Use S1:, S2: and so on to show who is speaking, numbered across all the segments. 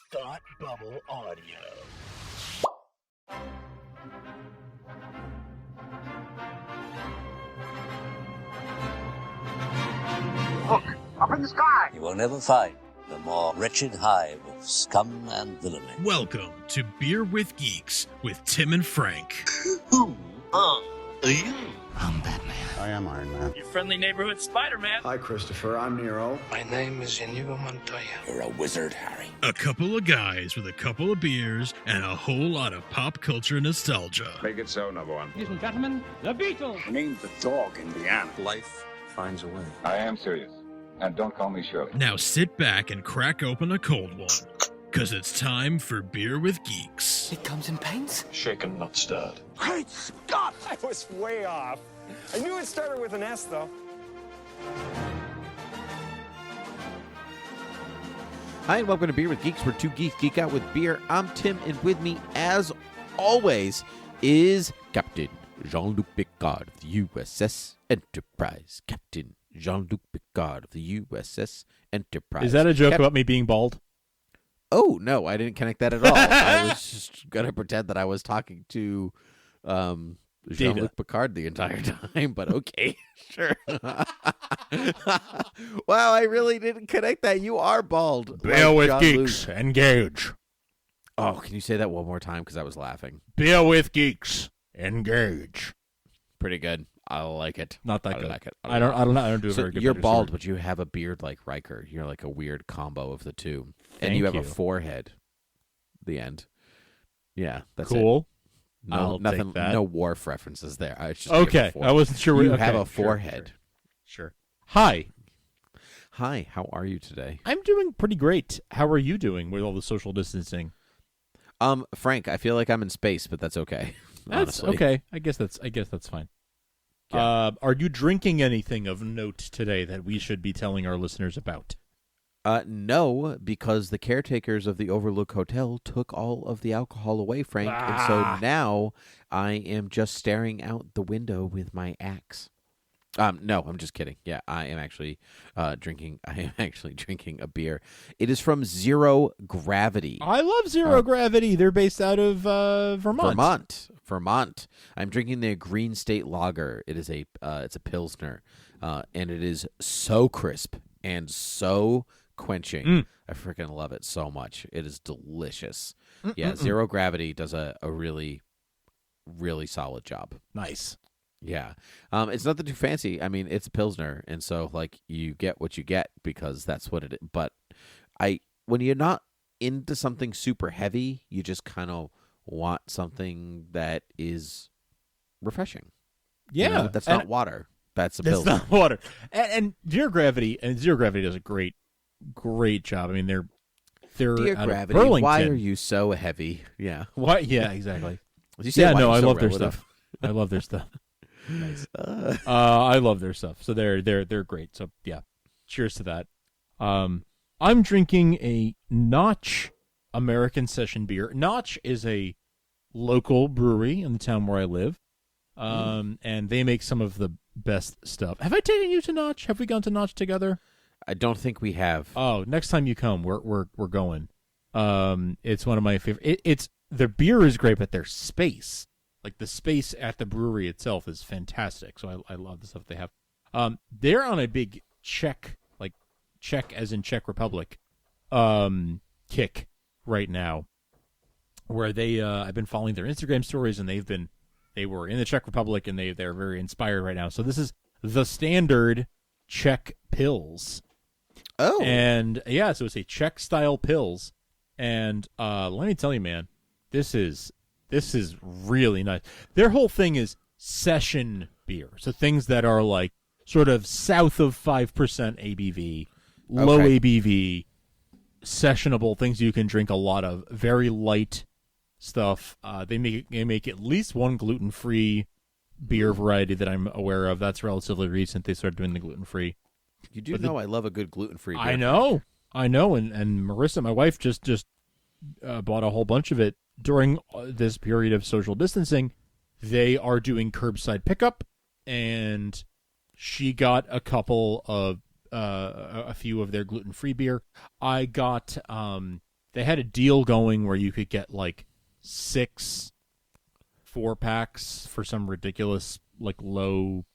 S1: Thought Bubble Audio.
S2: Look, up in the sky!
S3: You will never find the more wretched hive of scum and villainy.
S4: Welcome to Beer with Geeks with Tim and Frank.
S1: Who are you?
S5: I'm Batman.
S6: I am Iron Man.
S7: Your friendly neighborhood Spider-Man.
S6: Hi, Christopher. I'm Nero.
S5: My name is Inigo Montoya.
S3: You're a wizard, Harry.
S4: A couple of guys with a couple of beers and a whole lot of pop culture nostalgia.
S8: Make it so, number one.
S7: Ladies and gentlemen, the Beatles.
S6: I named the dog Indiana.
S5: Life finds a way.
S8: I am serious. And don't call me Shirley.
S4: Now sit back and crack open a cold one, because it's time for Beer with Geeks.
S5: It comes in paints.
S8: Shaken, not stirred.
S6: Great Scott!
S9: I was way off. I knew it started with an S, though.
S10: Hi, and welcome to Beer with Geeks, where two geeks geek out with beer. I'm Tim, and with me, as always, is Captain Jean-Luc Picard of the USS Enterprise. Captain Jean-Luc Picard of the USS Enterprise.
S11: Is that a joke about me being bald?
S10: Oh, no, I didn't connect that at all. I was just going to pretend that I was talking to Jean-Luc Picard the entire time, but okay, sure. Wow, I really didn't connect that. You are bald.
S11: Beer with
S10: Jean-Luc.
S11: Geeks, engage.
S10: Oh, can you say that one more time? Because I was laughing.
S11: Beer with Geeks, engage.
S10: Pretty good. I like it.
S11: Not that
S10: I
S11: good.
S10: like it.
S11: I don't do a
S10: So
S11: very good.
S10: you're
S11: British
S10: bald,
S11: sword.
S10: but you have a beard like Riker. You're like a weird combo of the two, and
S11: Thank
S10: you have
S11: you.
S10: a forehead. The end. Yeah, that's it.
S11: Cool.
S10: No,
S11: I'll
S10: nothing.
S11: take that.
S10: No Worf references there. I was just
S11: Okay,
S10: giving
S11: I wasn't sure.
S10: You
S11: okay,
S10: have a
S11: sure,
S10: forehead.
S11: Sure. Hi,
S10: Hi. How are you today?
S11: I'm doing pretty great. How are you doing with all the social distancing?
S10: Frank, I feel like I'm in space, but that's okay.
S11: That's
S10: honestly.
S11: okay. I guess that's fine.
S10: Yeah.
S11: Are you drinking anything of note today that we should be telling our listeners about?
S10: No, because the caretakers of the Overlook Hotel took all of the alcohol away, Frank, and so now I am just staring out the window with my axe. No, I'm just kidding. Yeah, I am actually drinking. I am actually drinking a beer. It is from Zero Gravity.
S11: I love Zero Gravity. They're based out of
S10: Vermont. I'm drinking their Green State Lager. It is it's a Pilsner, and it is so crisp and so quenching. I freaking love it so much. It is delicious. Yeah, Zero Gravity does a really, really solid job.
S11: Nice.
S10: Yeah. It's nothing too fancy. I mean, it's a Pilsner, and so like you get what you get because that's what it is. But when you're not into something super heavy, you just kind of want something that is refreshing.
S11: Yeah,
S10: You know, that's not water. That's a
S11: That's
S10: Pilsner.
S11: not water. And Zero Gravity does a great job. I mean, they're
S10: Dear
S11: out
S10: Gravity,
S11: of Burlington.
S10: why are you so heavy? Yeah.
S11: What? Yeah, exactly.
S10: You say,
S11: Yeah,
S10: why
S11: no,
S10: are you
S11: I
S10: so
S11: love their
S10: relative?
S11: stuff. I love their stuff. Nice. I love their stuff. So they're great. So yeah, cheers to that. I'm drinking a Notch American Session beer. Notch is a local brewery in the town where I live, and they make some of the best stuff. Have I taken you to Notch? Have we gone to Notch together?
S10: I don't think we have.
S11: Oh, next time you come, we're going. It's one of my favorite. It's the beer is great, but their space, like the space at the brewery itself, is fantastic. So I love the stuff they have. They're on a big Czech as in Czech Republic, kick right now, where they I've been following their Instagram stories, and they were in the Czech Republic, and they're very inspired right now. So this is the standard Czech Pils.
S10: Oh,
S11: And yeah, so it's a Czech style Pils, and let me tell you, man, this is really nice. Their whole thing is session beer, so things that are like sort of south of 5% ABV, low ABV, sessionable things you can drink a lot of, very light stuff. They make at least one gluten-free beer variety that I'm aware of. That's relatively recent. They started doing the gluten-free.
S10: You do know I love a good gluten-free beer.
S11: I know, and Marissa, my wife, just bought a whole bunch of it during this period of social distancing. They are doing curbside pickup, and she got a couple of a few of their gluten-free beer. I got they had a deal going where you could get like 6 4-packs for some ridiculous like low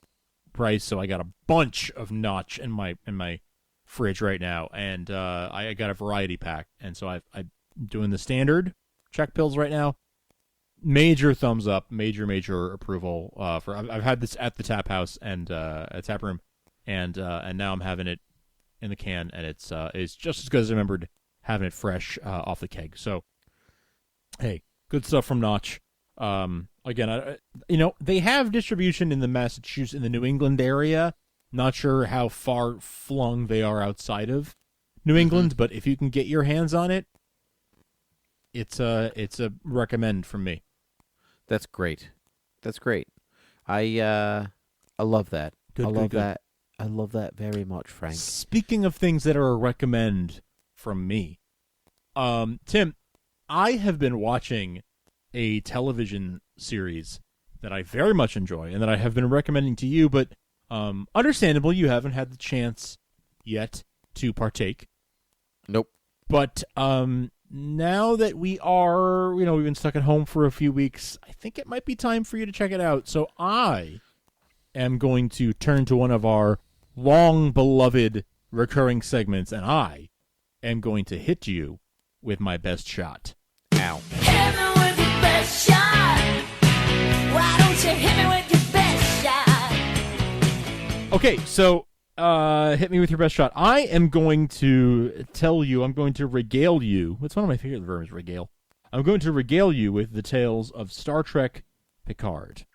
S11: price. So I got a bunch of Notch in my fridge right now, and I got a variety pack, and so I'm doing the standard Czech pills right now. Major thumbs up, major approval. I've had this at the tap house and at tap room, and now I'm having it in the can, and it's just as good as I remembered having it fresh off the keg. So, hey, good stuff from Notch. Again, they have distribution in the Massachusetts, in the New England area. Not sure how far flung they are outside of New England, but if you can get your hands on it, it's a recommend from me.
S10: That's great. That's great. I love that.
S11: Good,
S10: I love
S11: good.
S10: that. I love that very much, Frank.
S11: Speaking of things that are a recommend from me, Tim, I have been watching a television series that I very much enjoy and that I have been recommending to you, but understandable, you haven't had the chance yet to partake.
S10: Nope.
S11: But now that we've been stuck at home for a few weeks, I think it might be time for you to check it out. So I am going to turn to one of our long-beloved recurring segments, and I am going to hit you with my best shot. Ow.
S12: Hit me with your best shot. Why don't you hit me with your best shot?
S11: Okay, so hit me with your best shot. I am going to I'm going to regale you. What's one of my favorite verbs, regale? I'm going to regale you with the tales of Star Trek Picard.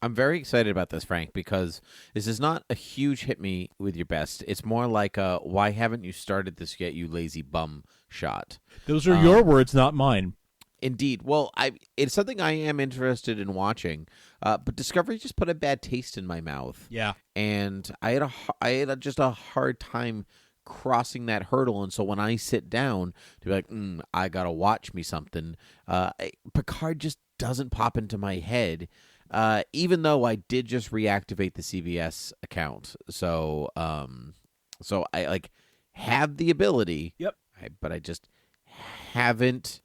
S10: I'm very excited about this, Frank, because this is not a huge hit me with your best. It's more like a why haven't you started this yet, you lazy bum shot.
S11: Those are your words, not mine.
S10: Indeed. Well, it's something I am interested in watching, but Discovery just put a bad taste in my mouth.
S11: Yeah.
S10: And I had just a hard time crossing that hurdle, and so when I sit down to be like, I gotta watch me something, Picard just doesn't pop into my head. Even though I did just reactivate the CBS account, so I have the ability.
S11: Yep.
S10: But I just haven't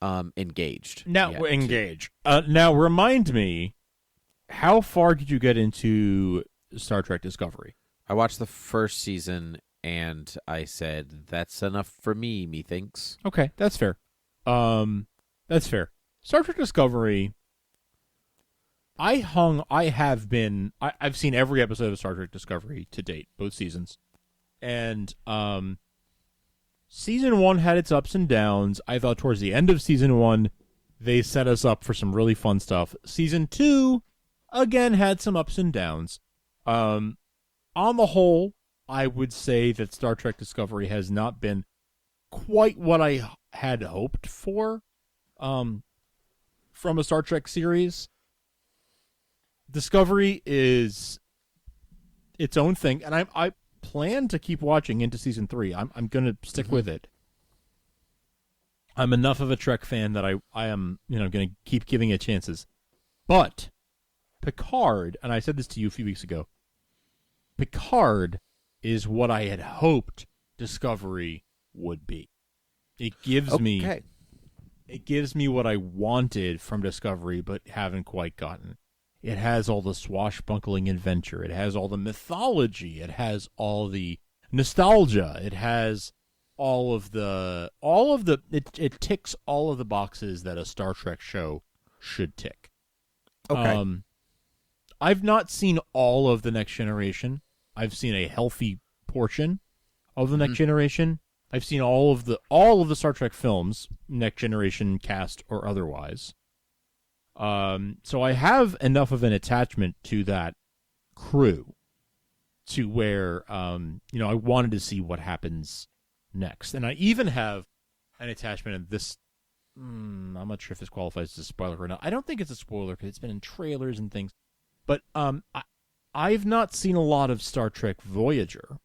S10: engaged.
S11: Now
S10: yet.
S11: engage. Now remind me, how far did you get into Star Trek Discovery?
S10: I watched the first season and I said that's enough for me. Methinks.
S11: Okay, that's fair. That's fair. Star Trek Discovery. I've seen every episode of Star Trek Discovery to date, both seasons. And season 1 had its ups and downs. I thought towards the end of season 1, they set us up for some really fun stuff. Season 2, again, had some ups and downs. On the whole, I would say that Star Trek Discovery has not been quite what I had hoped for from a Star Trek series. Discovery is its own thing, and I plan to keep watching into season 3. I'm going to stick with it. I'm enough of a Trek fan that I am going to keep giving it chances. But Picard, and I said this to you a few weeks ago, Picard is what I had hoped Discovery would be. It gives me what I wanted from Discovery, but haven't quite gotten. It has all the swashbuckling adventure. It has all the mythology. It has all the nostalgia. It has it ticks all of the boxes that a Star Trek show should tick.
S10: Okay.
S11: I've not seen all of the Next Generation. I've seen a healthy portion of the Next Generation. I've seen all of the Star Trek films, Next Generation cast or otherwise. So I have enough of an attachment to that crew to where, I wanted to see what happens next. And I even have an attachment in this. I'm not sure if this qualifies as a spoiler or not. I don't think it's a spoiler because it's been in trailers and things. But I've not seen a lot of Star Trek Voyager.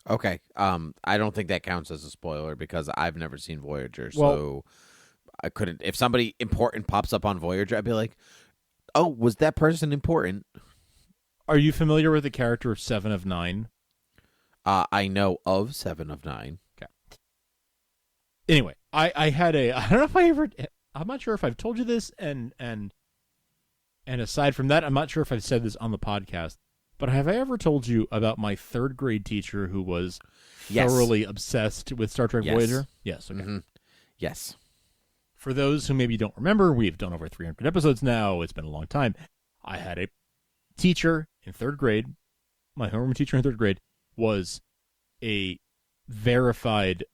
S10: Okay. I don't think that counts as a spoiler because I've never seen Voyager, so I couldn't. If somebody important pops up on Voyager, I'd be like, "Oh, was that person important?"
S11: Are you familiar with the character of 7 of 9?
S10: I know of 7 of 9.
S11: Okay. anyway, I don't know if I'm not sure if I've told you this, and aside from that, I'm not sure if I've said this on the podcast, but have I ever told you about my third grade teacher who was thoroughly obsessed with Star Trek Voyager? Yes. Okay.
S10: Mm-hmm. Yes.
S11: For those who maybe don't remember, we've done over 300 episodes now. It's been a long time. I had a teacher in third grade. My homeroom teacher in third grade was a verified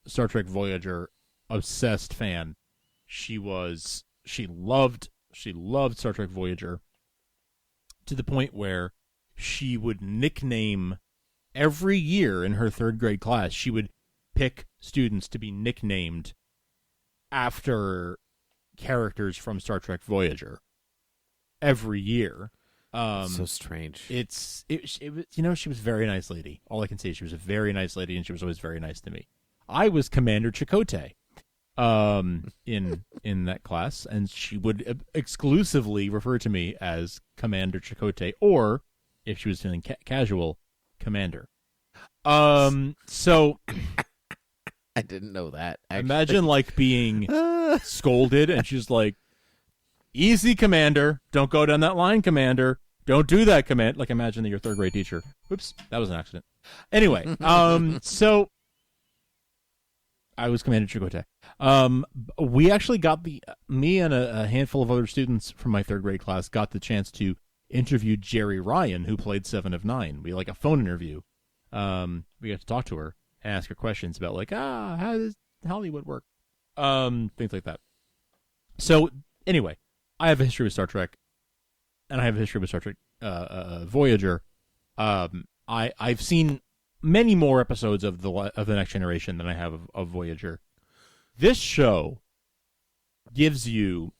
S11: Star Trek Voyager obsessed fan. She loved Star Trek Voyager to the point where she would nickname every year in her third grade class. She would pick students to be nicknamed after characters from Star Trek Voyager every year.
S10: So strange.
S11: It was, she was a very nice lady. All I can say is she was a very nice lady, and she was always very nice to me. I was Commander Chakotay in that class, and she would exclusively refer to me as Commander Chakotay, or if she was feeling casual, Commander. So
S10: I didn't know that. Actually.
S11: Imagine being scolded, and she's like, "Easy, Commander. Don't go down that line, Commander. Don't do that, Command." Imagine that your third grade teacher. Oops, that was an accident. Anyway, so I was Commander Chakotay. We actually got me and a handful of other students from my third grade class got the chance to interview Jerry Ryan, who played Seven of Nine. We a phone interview. We got to talk to her and ask her questions about how does Hollywood work, things like that. So anyway, I have a history with Star Trek, and I have a history with Star Trek Voyager. I've seen many more episodes of the Next Generation than I have of Voyager. This show gives you,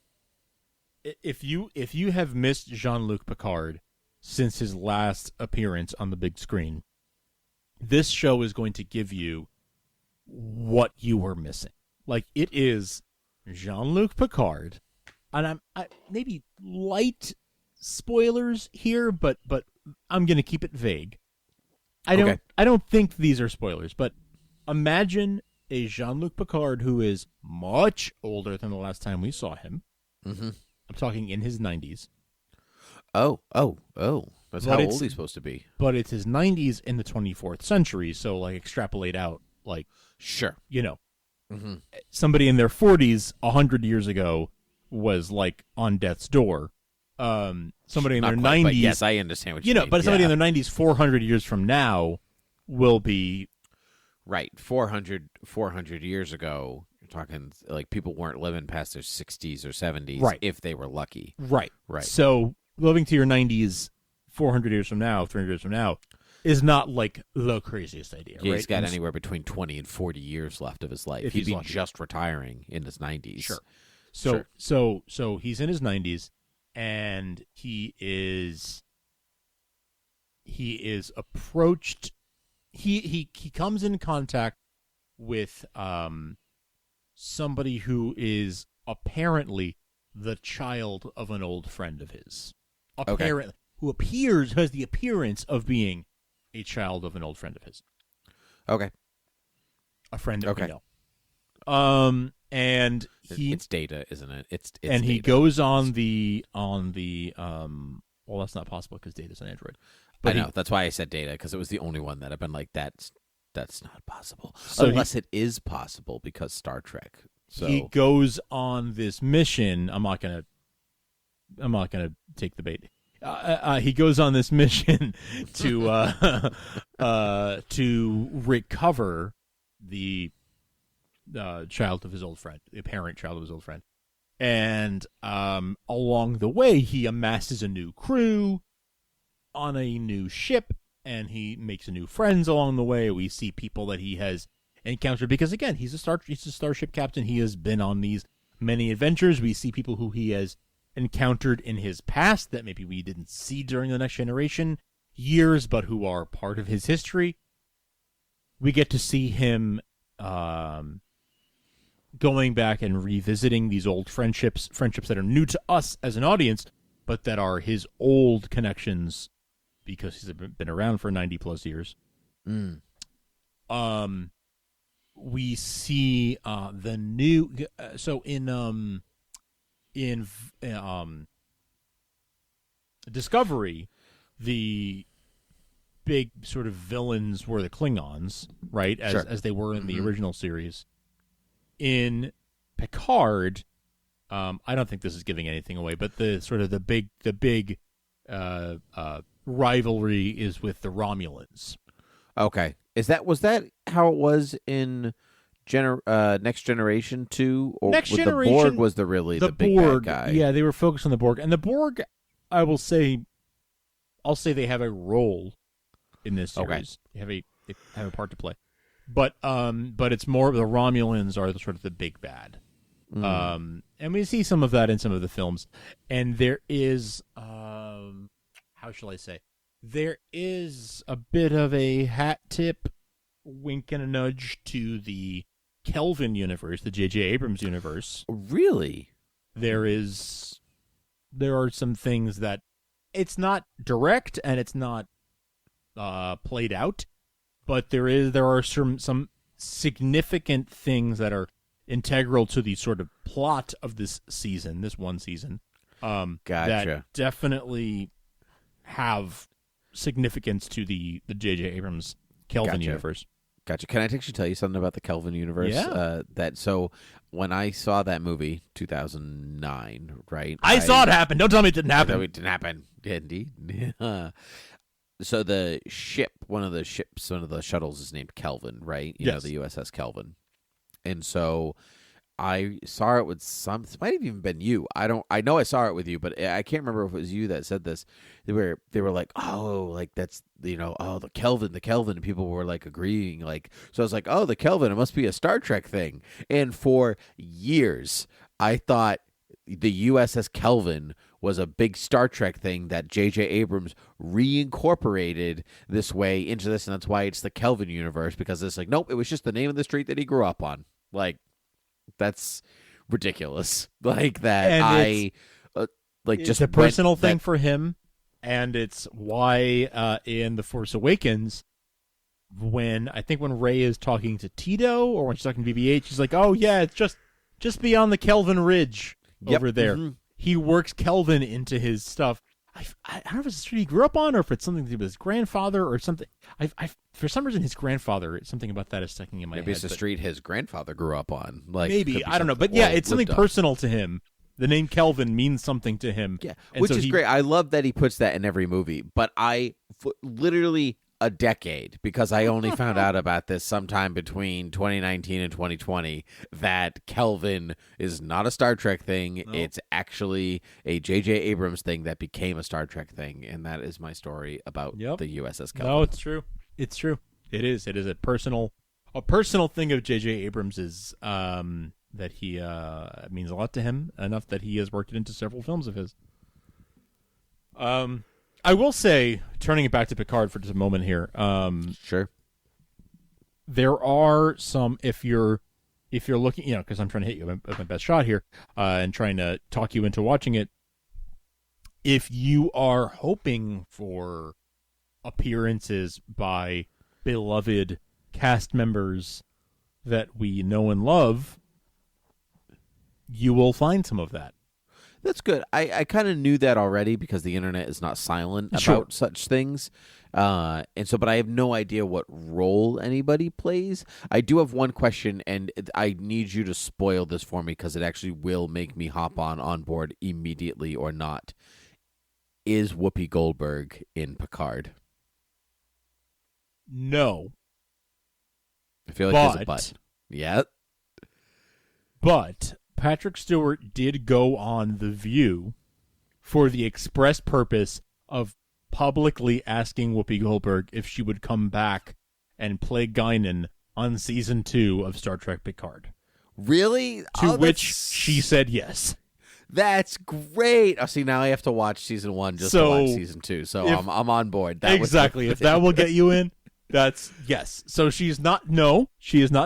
S11: if you have missed Jean-Luc Picard since his last appearance on the big screen, this show is going to give you what you were missing. It is Jean-Luc Picard, and I maybe light spoilers here, but I'm going to keep it vague. I don't think these are spoilers, but imagine a Jean-Luc Picard who is much older than the last time we saw him.
S10: Mm-hmm.
S11: I'm talking in his 90s.
S10: Oh. That's how old he's supposed to be.
S11: But it's his 90s in the 24th century, so extrapolate out,
S10: sure.
S11: Mm-hmm. Somebody in their 40s 100 years ago was on death's door. Somebody in their 90s,
S10: but yes, I understand what you mean.
S11: But somebody in their 90s 400 years from now will be
S10: right. 400 years ago, you're talking people weren't living past their 60s or 70s,
S11: right,
S10: if they were lucky.
S11: Right. So living to your 90s 400 years from now, 300 years from now, is not the craziest idea.
S10: Yeah,
S11: right?
S10: He's got anywhere between 20 and 40 years left of his life. He'd be just retiring in his 90s.
S11: Sure. So he's in his 90s, and he is approached. He comes in contact with somebody who is apparently the child of an old friend of his. Apparently, who has the appearance of being a child of an old friend of his.
S10: Okay.
S11: A friend that we know. And
S10: it's Data, isn't it? It's
S11: and
S10: Data.
S11: he goes on the well, that's not possible because Data's an android.
S10: But I know, that's why I said Data, because it was the only one that I've been that's not possible. So unless it is possible because Star Trek. So
S11: he goes on this mission. I'm not gonna take the bait. He goes on this mission to recover the child of his old friend, the apparent child of his old friend, and along the way he amasses a new crew on a new ship, and he makes new friends along the way. We see people that he has encountered because, again, he's a starship captain. He has been on these many adventures. We see people who he has encountered in his past that maybe we didn't see during the Next Generation years, but who are part of his history. We get to see him going back and revisiting these old friendships that are new to us as an audience, but that are his old connections because he's been around for 90 plus years. we see the new. So in Discovery, the big sort of villains were the Klingons, right? As they were in the original series. In Picard, I don't think this is giving anything away, but the sort of the big rivalry is with the Romulans.
S10: Okay. Was that how it was in Next Generation 2? Or
S11: Next
S10: the
S11: Generation,
S10: Borg was the big
S11: Borg,
S10: bad guy?
S11: Yeah, they were focused on the Borg. And the Borg, I'll say they have a role in this series.
S10: Okay.
S11: They have a part to play. But it's more the Romulans are the sort of the big bad. And we see some of that in some of the films. And there is how shall I say? There is a bit of a hat tip, wink and a nudge to the Kelvin universe, the J.J. Abrams universe.
S10: Really?
S11: There are some things that it's not direct and it's not played out, but there are some significant things that are integral to the sort of plot of this one season.
S10: Gotcha.
S11: That definitely have significance to the J.J. Abrams Kelvin universe.
S10: Gotcha. Can I actually tell you something about the Kelvin universe?
S11: Yeah.
S10: So when I saw that movie, 2009, right?
S11: I saw it happen. Don't tell me it didn't happen.
S10: It didn't happen. Indeed. So the ship, one of the shuttles is named Kelvin, right? You know, the USS Kelvin. And so I saw it with it might have even been you. I know I saw it with you, but I can't remember if it was you that said this. They were like, oh, like that's, the Kelvin, and people were like agreeing, like, so I was like, oh, the Kelvin, it must be a Star Trek thing. And for years, I thought the USS Kelvin was a big Star Trek thing that J.J. Abrams reincorporated this way into this, and that's why it's the Kelvin universe, because it's like, nope, it was just the name of the street that he grew up on. Like, that's ridiculous. Like that,
S11: and
S10: it's
S11: just a personal thing for him, and it's why in The Force Awakens, when Rey is talking to Tito or when she's talking to BB-8, she's like, "Oh yeah, it's just beyond the Kelvin Ridge over there." Mm-hmm. He works Kelvin into his stuff. I don't know if it's the street he grew up on or if it's something to do with his grandfather or something. For some reason, his grandfather, something about that is sticking in my head.
S10: Maybe it's the street his grandfather grew up on. Like,
S11: maybe, I don't know. But yeah, it's something personal to him. The name Kelvin means something to him.
S10: Yeah, which is great. I love that he puts that in every movie. But literally a decade, because I only found out about this sometime between 2019 and 2020, that Kelvin is not a Star Trek thing. Nope. It's actually a J.J. Abrams thing that became a Star Trek thing, and that is my story about the USS Kelvin.
S11: No, it's true. It's true. It is. It is a personal thing of J.J. Abrams's that he means a lot to him, enough that he has worked it into several films of his. I will say, turning it back to Picard for just a moment here.
S10: Sure.
S11: There are some, if you're looking, because I'm trying to hit you with my best shot here, and trying to talk you into watching it. If you are hoping for appearances by beloved cast members that we know and love, you will find some of that.
S10: That's good. I kind of knew that already because the internet is not silent about such things. But I have no idea what role anybody plays. I do have one question, and I need you to spoil this for me because it actually will make me hop on board immediately or not. Is Whoopi Goldberg in Picard?
S11: No.
S10: I feel like there's a but. Yeah.
S11: But Patrick Stewart did go on The View for the express purpose of publicly asking Whoopi Goldberg if she would come back and play Guinan on season 2 of Star Trek Picard.
S10: Really?
S11: To which she said yes.
S10: That's great. Oh, see, now I have to watch season 1 just to watch season 2. So I'm on board.
S11: Exactly. If that will get you in, that's yes. So she is not in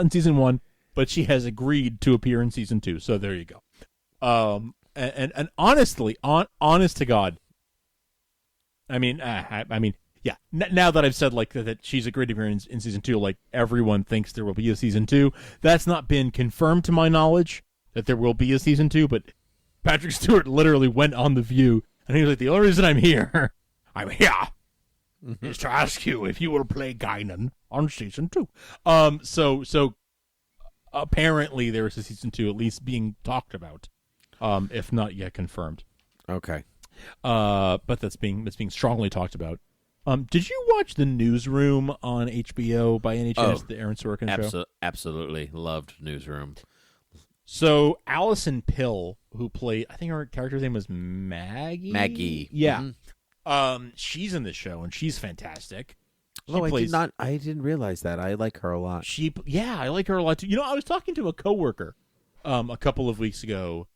S11: season 1. But she has agreed to appear in season 2, so there you go. And honestly, honest to God, I mean, yeah. Now that I've said like that she's a great appearance in season 2, like everyone thinks there will be a season 2. That's not been confirmed to my knowledge that there will be a season 2, but Patrick Stewart literally went on The View and he was like, the only reason I'm here is to ask you if you will play Guinan on season 2. So apparently there is a season 2 at least being talked about, if not yet confirmed.
S10: Okay.
S11: But that's being strongly talked about. Did you watch The Newsroom on HBO by any chance? The Aaron Sorkin show?
S10: Absolutely. Loved Newsroom.
S11: So Allison Pill, who played, I think her character's name was Maggie?
S10: Maggie.
S11: Yeah. She's in the show, and she's fantastic.
S10: I didn't realize that. I like her a lot.
S11: I like her a lot, too. You know, I was talking to a coworker a couple of weeks ago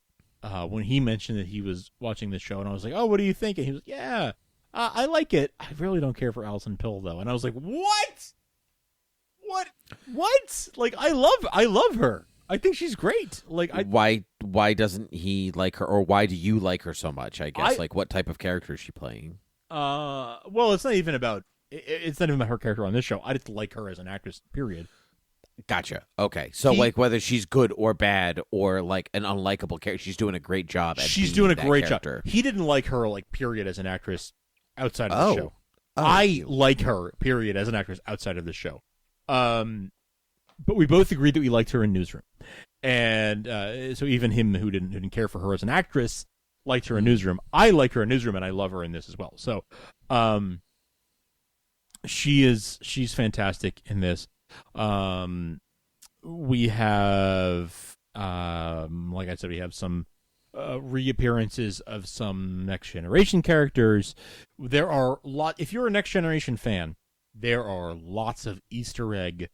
S11: when he mentioned that he was watching this show, and I was like, oh, what do you think? And he was like, yeah, I like it. I really don't care for Allison Pill, though. And I was like, what? Like, I love her. I think she's great. Like,
S10: why doesn't he like her, or why do you like her so much? I guess like what type of character is she playing?
S11: Well, it's not even about her character on this show. I just like her as an actress. Period.
S10: Gotcha. Okay, so like whether she's good or bad or like an unlikable character, she's doing a great job.
S11: She's doing a great job. He didn't like her like period as an actress outside of the show. I like her period as an actress outside of the show. But we both agreed that we liked her in Newsroom, and so even him who didn't care for her as an actress liked her in Newsroom. I like her in Newsroom, and I love her in this as well. So, she's fantastic in this. We have, like I said, we have some reappearances of some Next Generation characters. There are if you're a Next Generation fan, there are lots of Easter egg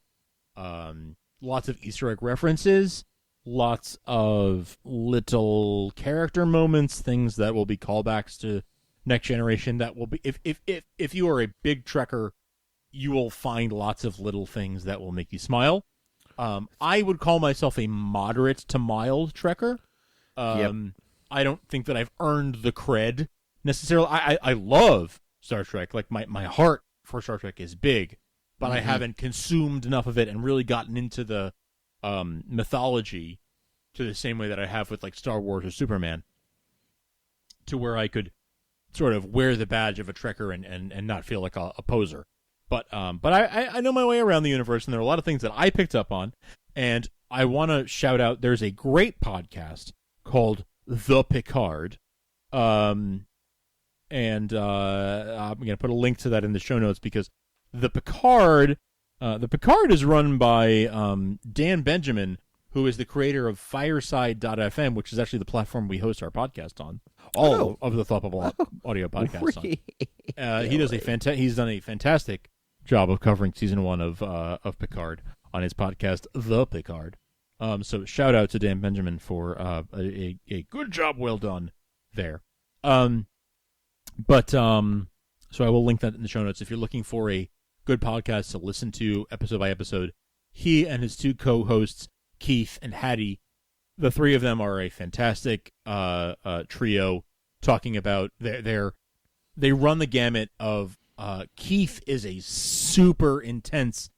S11: references, lots of little character moments, things that will be callbacks to Next Generation. That will be if you are a big Trekker, you will find lots of little things that will make you smile. I would call myself a moderate to mild Trekker. I don't think that I've earned the cred necessarily. I love Star Trek. Like my heart for Star Trek is big, but I haven't consumed enough of it and really gotten into the mythology to the same way that I have with like Star Wars or Superman, to where I could sort of wear the badge of a Trekker and not feel like a poser. But I know my way around the universe, and there are a lot of things that I picked up on, and I want to shout out, there's a great podcast called The Picard, and I'm going to put a link to that in the show notes, because The Picard is run by Dan Benjamin, who is the creator of Fireside.fm, which is actually the platform we host our podcast on, all of the Thoughtable audio podcasts on. He does he's done a fantastic job of covering season 1 of Picard on his podcast, The Picard. So shout out to Dan Benjamin for a good job well done there. So I will link that in the show notes. If you're looking for a good podcast to listen to episode by episode, he and his two co-hosts, Keith and Hattie, the three of them are a fantastic trio, talking about they run the gamut of Keith is a super intense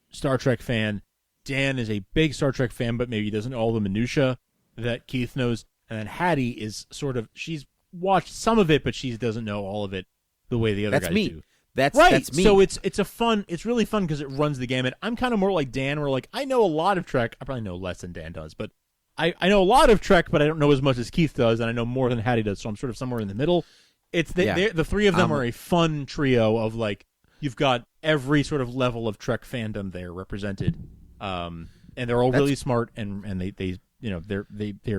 S11: Star Trek fan. Dan is a big Star Trek fan, but maybe doesn't know all the minutia that Keith knows. And then Hattie is she's watched some of it, but she doesn't know all of it the way the other guys do.
S10: That's me.
S11: So it's really fun because it runs the gamut. I'm kind of more like Dan, where like I know a lot of Trek. I probably know less than Dan does, but I know a lot of Trek, but I don't know as much as Keith does, and I know more than Hattie does. So I'm sort of somewhere in the middle. The three of them are a fun trio of like, you've got every sort of level of Trek fandom there represented, and they're all really smart, and they're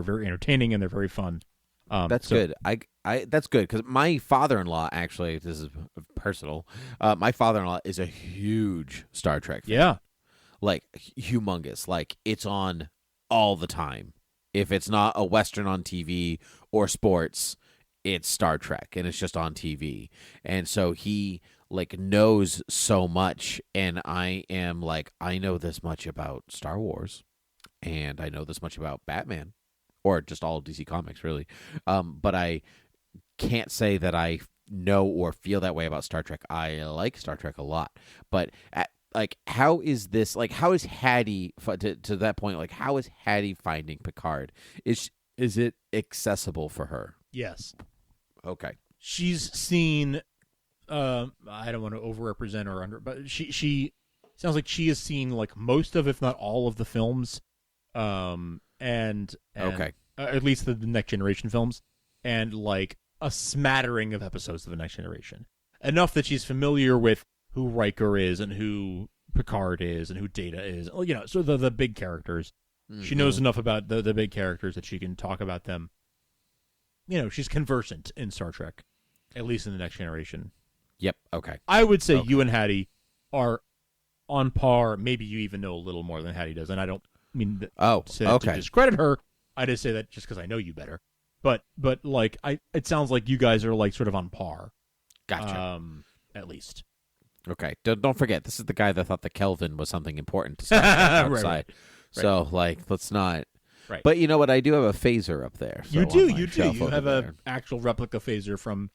S11: very entertaining and they're very fun.
S10: That's good. That's good, because my father-in-law, actually, this is personal. My father-in-law is a huge Star Trek fan.
S11: Yeah,
S10: like humongous. Like it's on all the time. If it's not a Western on TV or sports, it's Star Trek, and it's just on TV. And so he like knows so much, and I am like, I know this much about Star Wars, and I know this much about Batman, or just all of DC Comics, really. But I can't say that I know or feel that way about Star Trek. I like Star Trek a lot, but how is this? Like, how is Hattie to that point? Like, how is Hattie finding Picard? Is it accessible for her?
S11: Yes.
S10: Okay.
S11: She's seen. I don't want to overrepresent her under, but she sounds like she has seen like most of, if not all of the films, and
S10: okay,
S11: at least the Next Generation films, and like a smattering of episodes of the Next Generation, enough that she's familiar with who Riker is and who Picard is and who Data is. You know, so the big characters. Mm-hmm. She knows enough about the big characters that she can talk about them. You know, she's conversant in Star Trek, at least in the Next Generation.
S10: Yep. Okay.
S11: I would say you and Hattie are on par. Maybe you even know a little more than Hattie does, and I don't mean to discredit her. I just say that just because I know you better. But like it sounds like you guys are like sort of on par.
S10: Gotcha.
S11: At least.
S10: Okay. Don't forget, this is the guy that thought the Kelvin was something important to start outside. Right. So like, let's not.
S11: Right.
S10: But you know what? I do have a phaser up there. So
S11: you do. You have an actual replica phaser from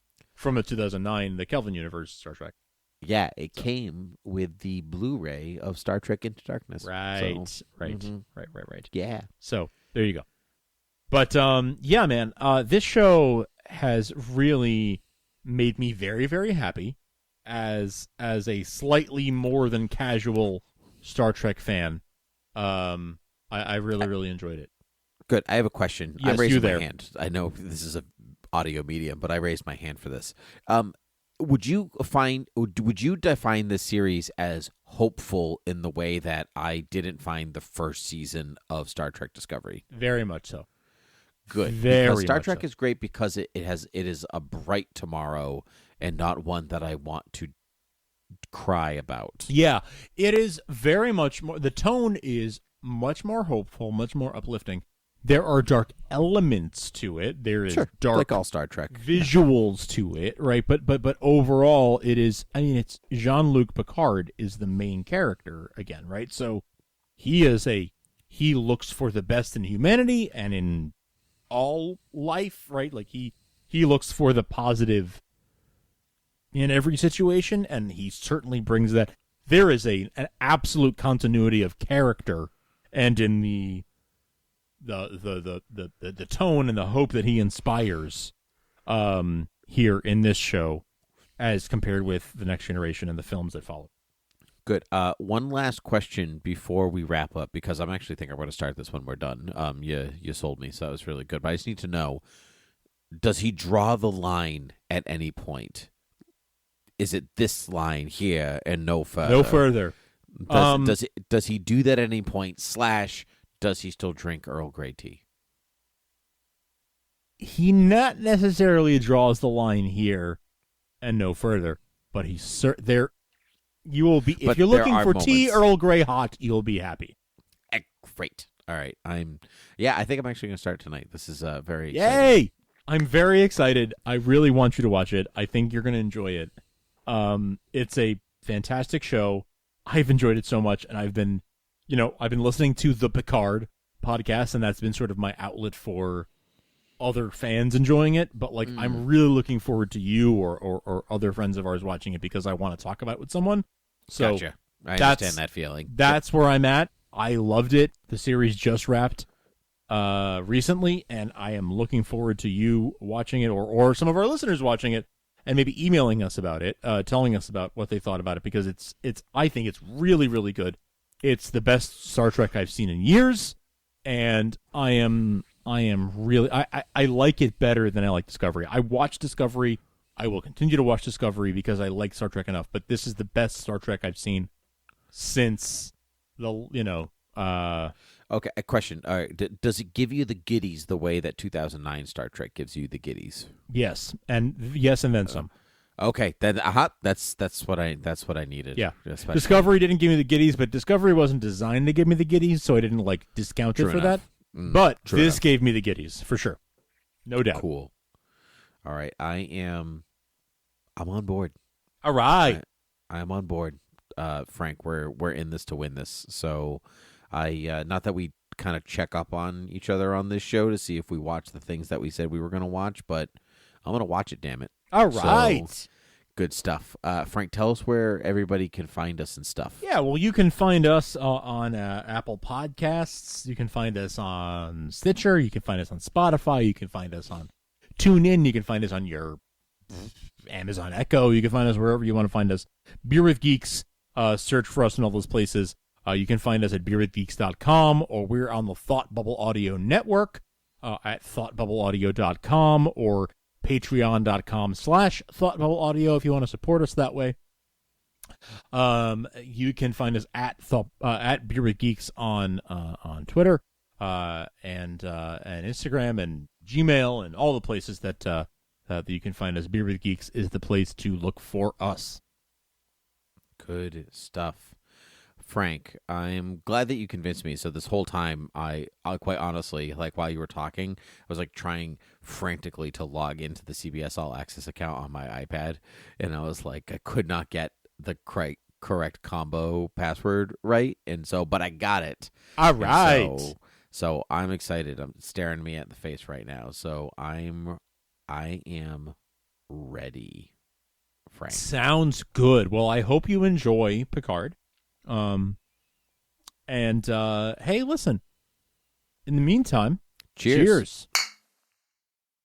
S11: the 2009 the Kelvin universe Star Trek.
S10: Yeah, it came with the Blu-ray of Star Trek Into Darkness.
S11: Right.
S10: So,
S11: Right.
S10: Yeah.
S11: So there you go. But yeah, man, this show has really made me very, very happy as a slightly more than casual Star Trek fan. I really, really enjoyed it.
S10: Good. I have a question.
S11: Yes,
S10: I'm raising
S11: my
S10: hand. I know this is an audio medium, but I raised my hand for this. Would you define this series as hopeful in the way that I didn't find the first season of Star Trek Discovery?
S11: Very much so.
S10: Good. Because Star Trek is great because it is a bright tomorrow and not one that I want to cry about.
S11: Yeah, it is very much more. The tone is much more hopeful, much more uplifting. There are dark elements to it. There is dark,
S10: like all Star Trek
S11: visuals to it, right? But overall, it is. I mean, it's Jean-Luc Picard is the main character again, right? So he looks for the best in humanity and in all life, right? Like he looks for the positive in every situation, and he certainly brings that. There is an absolute continuity of character, and in the tone and the hope that he inspires here in this show as compared with the Next Generation and the films that follow.
S10: Good. One last question before we wrap up, because I'm actually think I'm going to start this when we're done. You sold me, so that was really good. But I just need to know, does he draw the line at any point? Is it this line here and no further?
S11: No further.
S10: Does he do that at any point? / does he still drink Earl Grey tea?
S11: He not necessarily draws the line here and no further, but he's there. You will be if you're looking for tea Earl Grey hot, you'll be happy.
S10: Great. All right. I think I'm actually going to start tonight. This is very
S11: Yay!
S10: exciting.
S11: I'm very excited. I really want you to watch it. I think you're going to enjoy it. It's a fantastic show. I've enjoyed it so much, and I've been listening to the Picard podcast, and that's been sort of my outlet for other fans enjoying it. But I'm really looking forward to you or other friends of ours watching it because I want to talk about it with someone. So
S10: gotcha. I understand that feeling.
S11: That's where I'm at. I loved it. The series just wrapped recently, and I am looking forward to you watching it or some of our listeners watching it and maybe emailing us about it, telling us about what they thought about it, because I think it's really, really good. It's the best Star Trek I've seen in years, and I am really I like it better than I like Discovery. I watch Discovery. I will continue to watch Discovery because I like Star Trek enough, but this is the best Star Trek I've seen since
S10: Okay, a question. All right, does it give you the giddies the way that 2009 Star Trek gives you the giddies?
S11: Yes, and then some.
S10: Okay, then that's what I needed.
S11: Yeah,
S10: especially.
S11: Discovery didn't give me the giddies, but Discovery wasn't designed to give me the giddies, so I didn't discount it for that. But this gave me the giddies for sure, no doubt.
S10: Cool. All right, I'm on board.
S11: All right,
S10: I'm on board. Frank, we're in this to win this. So not that we kind of check up on each other on this show to see if we watch the things that we said we were going to watch, but I'm going to watch it, damn it.
S11: All right.
S10: So, good stuff. Frank, tell us where everybody can find us and stuff.
S11: Yeah, well, you can find us on Apple Podcasts. You can find us on Stitcher. You can find us on Spotify. You can find us on TuneIn. You can find us on your Amazon Echo. You can find us wherever you want to find us. Beer with Geeks. Search for us in all those places. You can find us at beerwithgeeks.com, or we're on the Thought Bubble Audio Network at thoughtbubbleaudio.com, or patreon.com/thoughtbubbleaudio if you want to support us that way. You can find us at Beer with Geeks on Twitter and Instagram and Gmail and all the places that you can find us. Beer with Geeks is the place to look for us.
S10: Good stuff. Frank, I'm glad that you convinced me. So this whole time, I quite honestly, like while you were talking, I was like trying frantically to log into the CBS All Access account on my iPad, and I was like, I could not get the correct combo password right, and so, but I got it.
S11: All right.
S10: So I'm excited. I'm staring me at the face right now. So I am ready, Frank.
S11: Sounds good. Well, I hope you enjoy Picard. Hey, listen. In the meantime, cheers.